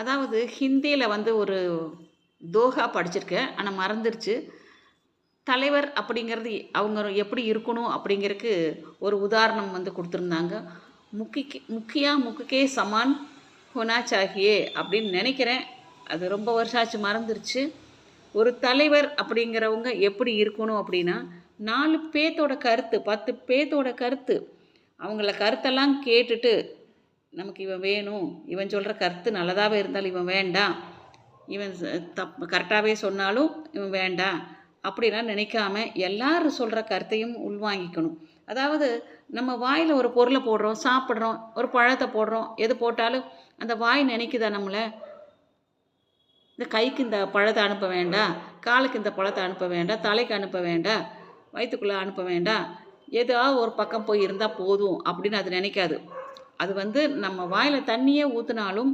அதாவது ஹிந்தியில வந்து ஒரு தோஹா படிச்சிருக்கேன். ஆனா மறந்துருச்சு. தலைவர் அப்படிங்கிறது அவங்க எப்படி இருக்கணும் அப்படிங்கிறக்கு ஒரு உதாரணம் வந்து குடுத்துருந்தாங்க. முக்கியா முக்குக்கே சமான் ஹோனா சாஹியே அப்படின்னு நெனைக்கிறேன். அது ரொம்ப வருஷம் ஆச்சு மறந்துருச்சு. ஒரு தலைவர் அப்படிங்கிறவங்க எப்படி இருக்கணும் அப்படின்னா, 4 பேத்தோட கருத்து, 10 பேத்தோட கருத்து, அவங்கள கருத்தெல்லாம் கேட்டுட்டு நமக்கு இவன் வேணும். இவன் சொல்ற கருத்து நல்லதாவே இருந்தாலும் இவன் வேண்டாம். இவன் கரெக்டாவே சொன்னாலும் இவன் வேண்டாம். அப்படிலாம் நினைக்காம எல்லாரும் சொல்ற கருத்தையும் உள்வாங்கிக்கணும். அதாவது நம்ம வாயில ஒரு பொருள போடுறோம், சாப்பிடுறோம், ஒரு பழத்த போடுறோம். எது போட்டாலும் அந்த வாய் நினைக்குதா நம்மள? இந்த கைக்கு இந்த பழத்த அனுப்ப வேண்டாம், காலுக்கு இந்த பழத்த அனுப்ப வேண்டாம், தலைக்கு அனுப்ப வேண்டாம், வயித்துக்குள்ள அனுப்ப வேண்டாம். ஏதாவது ஒரு பக்கம் போய் இருந்தா போதும் அப்படின்னு அது நினைக்காது. அது வந்து நம்ம வாயில தண்ணியே ஊத்துனாலும்,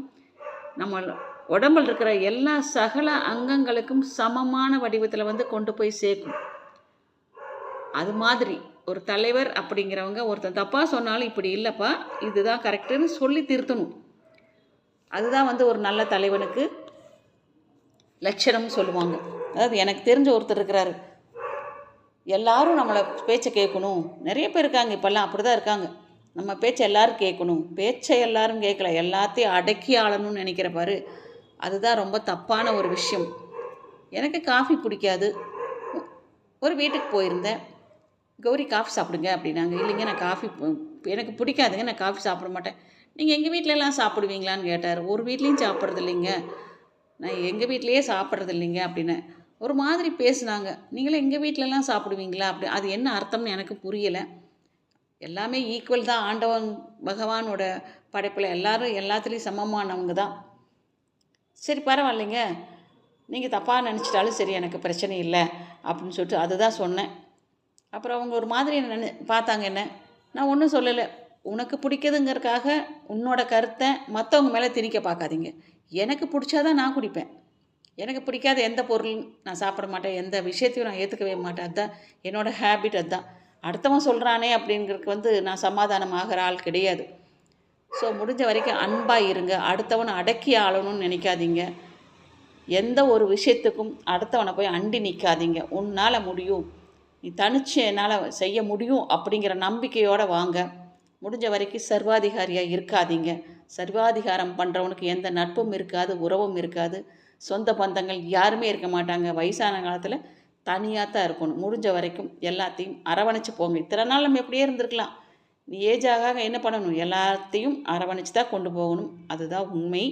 நம்ம உடம்பில் இருக்கிற எல்லா சகல அங்கங்களுக்கும் சமமான வடிவத்தில் வந்து கொண்டு போய் சேர்க்கும். அது மாதிரி ஒரு தலைவர் அப்படிங்கிறவங்க ஒருத்தன் தப்பாக சொன்னாலும் இப்படி இல்லைப்பா, இதுதான் கரெக்டுன்னு சொல்லி திருத்தணும். அதுதான் வந்து ஒரு நல்ல தலைவனுக்கு லட்சணம்னு சொல்லுவாங்க. அதாவது எனக்கு தெரிஞ்ச ஒருத்தர் இருக்கிறாரு. எல்லாரும் நம்மளை பேச்சை கேட்கணும். நிறைய பேர் இருக்காங்க, இப்போல்லாம் அப்படி தான் இருக்காங்க. நம்ம பேச்சை எல்லோரும் கேட்கணும். பேச்சை எல்லாரும் கேட்கல, எல்லாத்தையும் அடக்கி ஆளணும்னு நினைக்கிற பாரு, அதுதான் ரொம்ப தப்பான ஒரு விஷயம். எனக்கு காஃபி பிடிக்காது. ஒரு வீட்டுக்கு போயிருந்தேன். கௌரி காஃபி சாப்பிடுங்க அப்படின்னாங்க. இல்லைங்க நான் காஃபி எனக்கு பிடிக்காதுங்க, நான் காஃபி சாப்பிட மாட்டேன். நீங்கள் எங்கள் வீட்டிலலாம் சாப்பிடுவீங்களான்னு கேட்டார். ஒரு வீட்லேயும் சாப்பிட்றது இல்லைங்க, நான் எங்கள் வீட்டிலையே சாப்பிட்றது இல்லைங்க அப்படின்னு ஒரு மாதிரி பேசுனாங்க. நீங்களும் எங்கள் வீட்டிலலாம் சாப்பிடுவீங்களா அப்படி? அது என்ன அர்த்தம்னு எனக்கு புரியலை. எல்லாமே ஈக்குவல் தான். ஆண்டவன் பகவானோட படைப்பில் எல்லாரும் எல்லாத்துலேயும் சமமானவங்க தான். சரி பரவாயில்லைங்க, நீங்கள் தப்பாக நினச்சிட்டாலும் சரி, எனக்கு பிரச்சனை இல்லை அப்படின்னு சொல்லிட்டு அதுதான் சொன்னேன். அப்புறம் அவங்க ஒரு மாதிரி பார்த்தாங்க என்ன. நான் ஒன்றும் சொல்லலை. உனக்கு பிடிக்குதுங்கிறதுக்காக உன்னோட கருத்தை மற்றவங்க மேலே திணிக்க பார்க்காதீங்க. எனக்கு பிடிச்சாதான் நான் குடிப்பேன். எனக்கு பிடிக்காத எந்த பொருளும் நான் சாப்பிட மாட்டேன், எந்த விஷயத்தையும் நான் ஏற்றுக்கவே மாட்டேன். அதுதான் என்னோடய ஹேபிட். அதுதான். அடுத்தவன் சொல்கிறானே அப்படிங்கிறதுக்கு வந்து நான் சமாதானம் ஆகிற ஆள் கிடையாது. ஸோ முடிஞ்ச வரைக்கும் அன்பாக இருங்க. அடுத்தவனை அடக்கி ஆளணும்னு நினைக்காதீங்க. எந்த ஒரு விஷயத்துக்கும் அடுத்தவனை போய் அண்டி நிற்காதீங்க. உன்னால் முடியும், நீ தனிச்சு என்னால் செய்ய முடியும் அப்படிங்கிற நம்பிக்கையோடு வாங்க. முடிஞ்ச வரைக்கும் சர்வாதிகாரியாக இருக்காதீங்க. சர்வாதிகாரம் பண்ணுறவனுக்கு எந்த நட்பும் இருக்காது, உறவும் இருக்காது, சொந்த பந்தங்கள் யாருமே இருக்க மாட்டாங்க. வயசான காலத்தில் தனியாக தான் இருக்கணும். முடிஞ்ச வரைக்கும் எல்லாத்தையும் அரவணைச்சு போங்க. இத்தனை நாள் நம்ம எப்படியே இருந்திருக்கலாம். நீ ஏஜ் ஆக என்ன பண்ணணும்? எல்லாத்தையும் அரவணைச்சு தான் கொண்டு போகணும். அதுதான் உண்மை.